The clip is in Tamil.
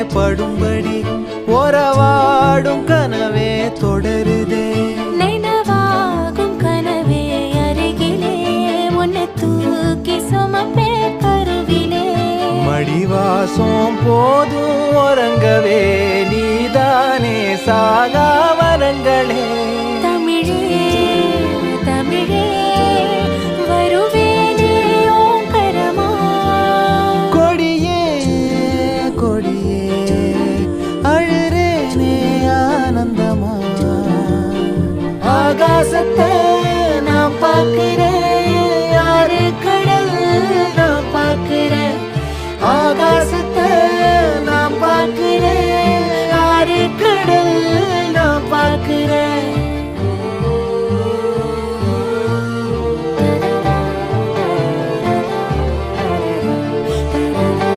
படும்படி உறவாடும் கனவே தொடருதே. நினைவாகும் கனவே அருகிலே உன்னை தூக்கி சுமப்பே கருவிலே. மடிவாசம் போதும் உறங்கவே நீதானே சாகா வரங்களே.